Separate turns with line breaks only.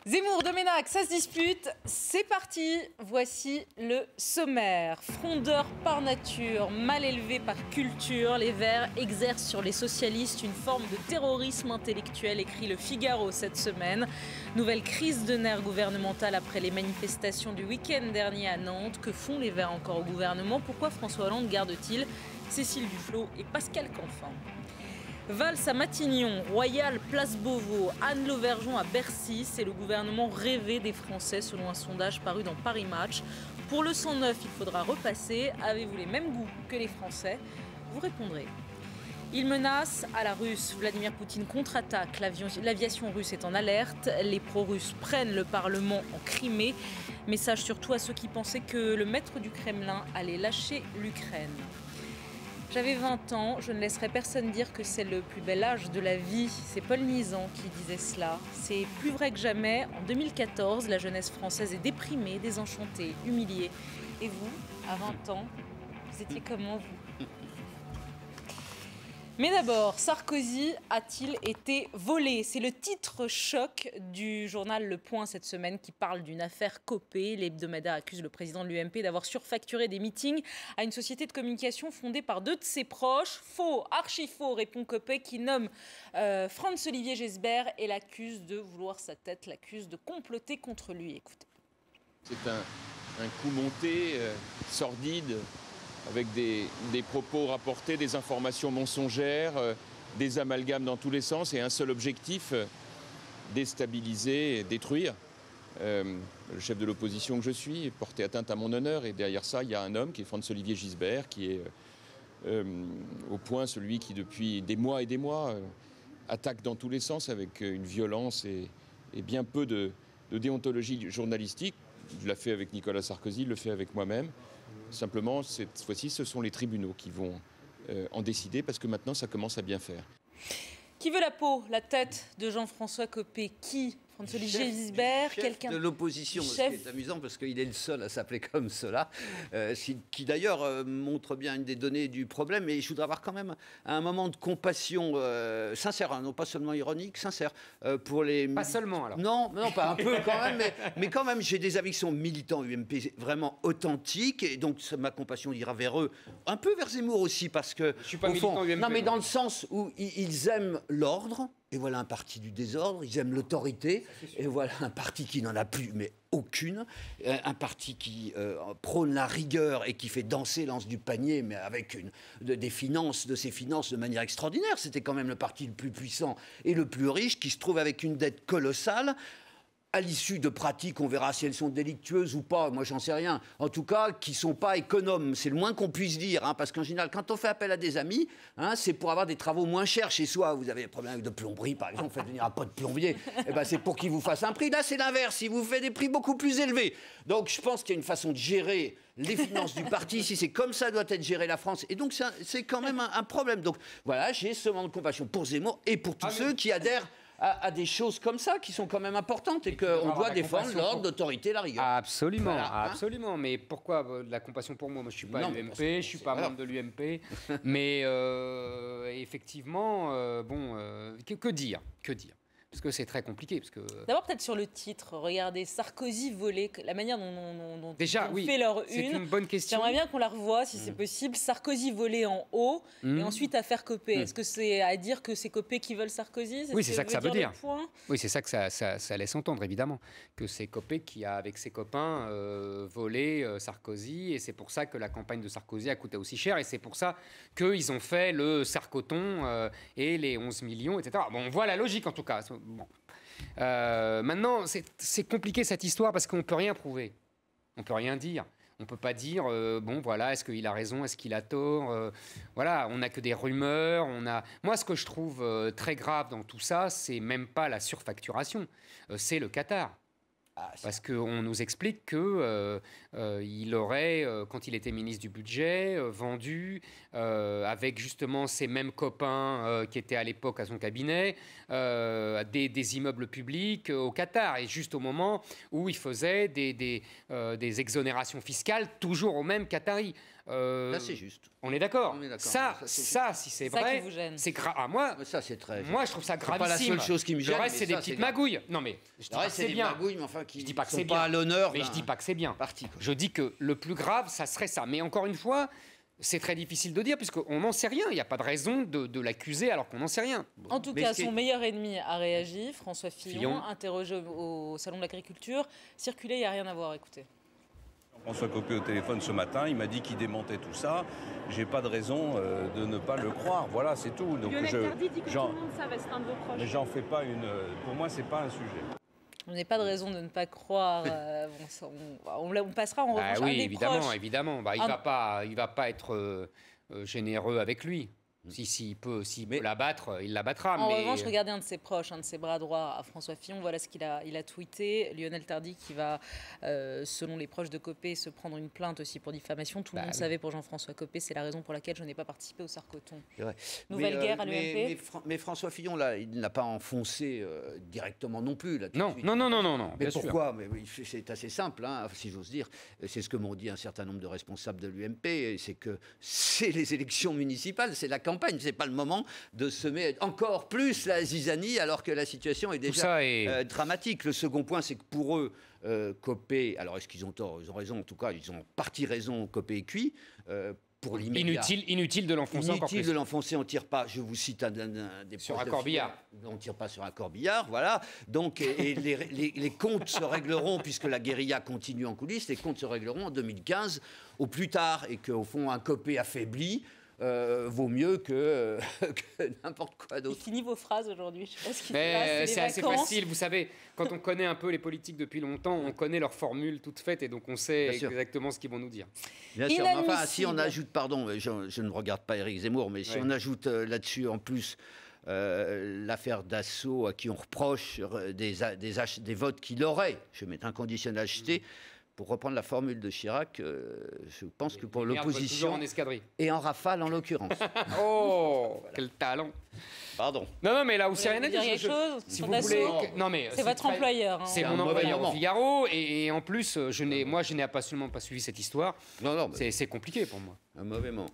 Zemmour, Domenech, ça se dispute, c'est parti. Voici le sommaire. Frondeurs par nature, mal élevés par culture, les Verts exercent sur les socialistes une forme de terrorisme intellectuel, écrit Le Figaro cette semaine. Nouvelle crise de nerfs gouvernementale après les manifestations du week-end dernier à Nantes. Que font les Verts encore au gouvernement? Pourquoi François Hollande garde-t-il Cécile Duflot et Pascal Canfin? Valls à Matignon, Royal, Place Beauvau, Anne Lauvergeon à Bercy, c'est le gouvernement rêvé des Français selon un sondage paru dans Paris Match. Pour le 109, il faudra repasser. Avez-vous les mêmes goûts que les Français? Vous répondrez. Il menace à la Russe. Vladimir Poutine contre-attaque. L'aviation russe est en alerte. Les pro-russes prennent le Parlement en Crimée. Message surtout à ceux qui pensaient que le maître du Kremlin allait lâcher l'Ukraine. J'avais 20 ans, je ne laisserai personne dire que c'est le plus bel âge de la vie. C'est Paul Nizan qui disait cela. C'est plus vrai que jamais. En 2014, la jeunesse française est déprimée, désenchantée, humiliée. Et vous, à 20 ans, vous étiez comment, vous? Mais d'abord, Sarkozy a-t-il été volé? C'est le titre choc du journal Le Point cette semaine qui parle d'une affaire Copé. L'hebdomadaire accuse le président de l'UMP d'avoir surfacturé des meetings à une société de communication fondée par 2 de ses proches. Faux, archi faux, répond Copé qui nomme Franz-Olivier Gisbert et l'accuse de vouloir sa tête, l'accuse de comploter contre lui. Écoutez.
C'est un coup monté, sordide, avec des propos rapportés, des informations mensongères, des amalgames dans tous les sens et un seul objectif, déstabiliser et détruire. Le chef de l'opposition que je suis, porter atteinte à mon honneur, et derrière ça, il y a un homme qui est Franz-Olivier Gisbert, qui est au point celui qui, depuis des mois et des mois, attaque dans tous les sens avec une violence et bien peu de déontologie journalistique. Je l'ai fait avec Nicolas Sarkozy, je le fais avec moi-même. Simplement, cette fois-ci, ce sont les tribunaux qui vont en décider parce que maintenant, ça commence à bien faire.
Qui veut la peau, la tête de Jean-François Copé? Qui? Franz-Olivier Gisbert, quelqu'un
de l'opposition, ce qui est amusant parce qu'il est le seul à s'appeler comme cela, qui d'ailleurs montre bien une des données du problème. Et je voudrais avoir quand même un moment de compassion sincère, hein, non pas seulement ironique, sincère, pour les...
Pas seulement alors.
Non, pas un peu quand même, mais quand même, j'ai des amis qui sont militants UMP vraiment authentiques, et donc ma compassion ira vers eux, un peu vers Zemmour aussi, parce que...
Je suis pas militant UMP.
Non, mais dans le sens où ils aiment l'ordre. Et voilà un parti du désordre, ils aiment l'autorité, et voilà un parti qui n'en a plus, mais aucune, un parti qui prône la rigueur et qui fait danser l'anse du panier, mais avec ses finances de manière extraordinaire. C'était quand même le parti le plus puissant et le plus riche, qui se trouve avec une dette colossale. À l'issue de pratiques, on verra si elles sont délictueuses ou pas, moi j'en sais rien. En tout cas, qui ne sont pas économes, c'est le moins qu'on puisse dire. Hein, parce qu'en général, quand on fait appel à des amis, hein, c'est pour avoir des travaux moins chers chez soi. Vous avez des problèmes de plomberie, par exemple, faites venir un pote plombier, et ben c'est pour qu'il vous fasse un prix. Là, c'est l'inverse, il vous fait des prix beaucoup plus élevés. Donc je pense qu'il y a une façon de gérer les finances du parti, si c'est comme ça doit être gérée la France. Et donc c'est quand même un problème. Donc voilà, j'ai ce moment de compassion pour Zemmour et pour tous ceux qui adhèrent à des choses comme ça qui sont quand même importantes et qu'on doit défendre l'ordre, l'autorité, la rigueur.
Absolument,
voilà,
absolument. Mais pourquoi de la compassion pour moi? Moi, je suis pas l'UMP, je suis pas membre de l'UMP. Mais effectivement, que dire? Parce que c'est très compliqué.
D'abord, peut-être sur le titre, regardez, Sarkozy volé, la manière dont
déjà,
ils ont fait leur
c'est
une.
une bonne question.
J'aimerais bien qu'on la revoie, si c'est possible. Sarkozy volé en haut, et ensuite affaire Copé. Est-ce que c'est à dire que c'est Copé qui vole Sarkozy?
Oui, c'est ça que ça veut dire. Oui, c'est ça que ça laisse entendre, évidemment. Que c'est Copé qui a, avec ses copains, volé Sarkozy. Et c'est pour ça que la campagne de Sarkozy a coûté aussi cher. Et c'est pour ça qu'ils ont fait le Sarkoton et les 11 millions, etc. Bon, on voit la logique, en tout cas. Bon. Maintenant, c'est compliqué cette histoire parce qu'on ne peut rien prouver. On ne peut rien dire. On ne peut pas dire, est-ce qu'il a raison, est-ce qu'il a tort voilà, on n'a que des rumeurs. Moi, ce que je trouve très grave dans tout ça, c'est même pas la surfacturation, c'est le Qatar. Parce qu'on nous explique qu'il aurait, quand il était ministre du Budget, vendu avec justement ses mêmes copains qui étaient à l'époque à son cabinet, des immeubles publics au Qatar. Et juste au moment où il faisait des exonérations fiscales toujours aux mêmes Qataris.
Là, c'est juste.
On est d'accord. Ça,
ça,
si c'est vrai, c'est grave.
Moi, ça, c'est très.
Moi, je trouve ça gravissime.
C'est pas la seule chose qui me gêne.
Le reste, c'est des petites magouilles. Non, mais je dis pas que c'est bien.
Magouilles, mais enfin, qui
je dis pas que
sont
c'est
pas
bien.
à l'honneur.
Mais je dis pas que c'est bien. Je dis que le plus grave, ça serait ça. Mais encore une fois, c'est très difficile de dire puisqu'on n'en sait rien. Il n'y a pas de raison de l'accuser alors qu'on n'en sait rien.
En tout cas, son meilleur ennemi a réagi. François Fillon, interrogé au Salon de l'Agriculture. Circuler, il n'y a rien à voir. Écoutez.
François Copé au téléphone ce matin, il m'a dit qu'il démentait tout ça. J'ai pas de raison de ne pas le croire. Voilà, c'est tout. Donc
Lionel Tardy dit que tout le monde savait, c'est un de vos proches.
Mais j'en fais pas une. Pour moi, c'est pas un sujet.
On n'a pas de raison de ne pas croire. On passera en revanche.
Oui, évidemment. Bah, il va pas être généreux avec lui. S'il peut l'abattre, il l'abattra.
En revanche, regardez un de ses proches, un de ses bras droits à François Fillon. Voilà ce qu'il a tweeté. Lionel Tardy qui va, selon les proches de Copé, se prendre une plainte aussi pour diffamation. Tout le monde savait pour Jean-François Copé. C'est la raison pour laquelle je n'ai pas participé au Sarcoton. Nouvelle guerre à l'UMP.
Mais François Fillon, là, il n'a pas enfoncé directement non plus. Là,
non.
Mais pourquoi? Mais c'est assez simple, hein, si j'ose dire. C'est ce que m'ont dit un certain nombre de responsables de l'UMP. C'est que c'est les élections municipales, c'est la campagne, c'est pas le moment de semer encore plus la zizanie alors que la situation est déjà dramatique. Le second point, c'est que pour eux, Copé, alors est-ce qu'ils ont tort? Ils ont raison, en tout cas, ils ont en partie raison, Copé et cuit. Pour
inutile de l'enfoncer encore plus.
Inutile de l'enfoncer, on ne tire pas, je vous cite un des
sur un corbillard.
On ne tire pas sur un corbillard, voilà. Donc, les comptes se régleront, puisque la guérilla continue en coulisses, les comptes se régleront en 2015 au plus tard, et qu'au fond, un Copé affaibli vaut mieux que n'importe quoi d'autre.
Il finit vos phrases aujourd'hui. Je sais pas ce qu'il
c'est assez facile. Vous savez, quand on connaît un peu les politiques depuis longtemps, on connaît leurs formules toutes faites et donc on sait exactement ce qu'ils vont nous dire.
Bien sûr. Enfin, si on ajoute, pardon, je ne regarde pas Éric Zemmour, mais si on ajoute là-dessus en plus l'affaire Dassault à qui on reproche des votes qu'il aurait, je mets un conditionnel acheté. Pour reprendre la formule de Chirac, je pense que pour l'opposition...
en escadrille.
Et en rafale, en l'occurrence.
Oh, quel talent.
Pardon.
Non, mais là où c'est rien à dire...
Si vous voulez... Non, mais c'est votre employeur. Hein.
C'est mon employeur au Figaro. Et en plus, je n'ai absolument pas suivi cette histoire.
Non,
c'est compliqué pour moi.
Un mauvais moment.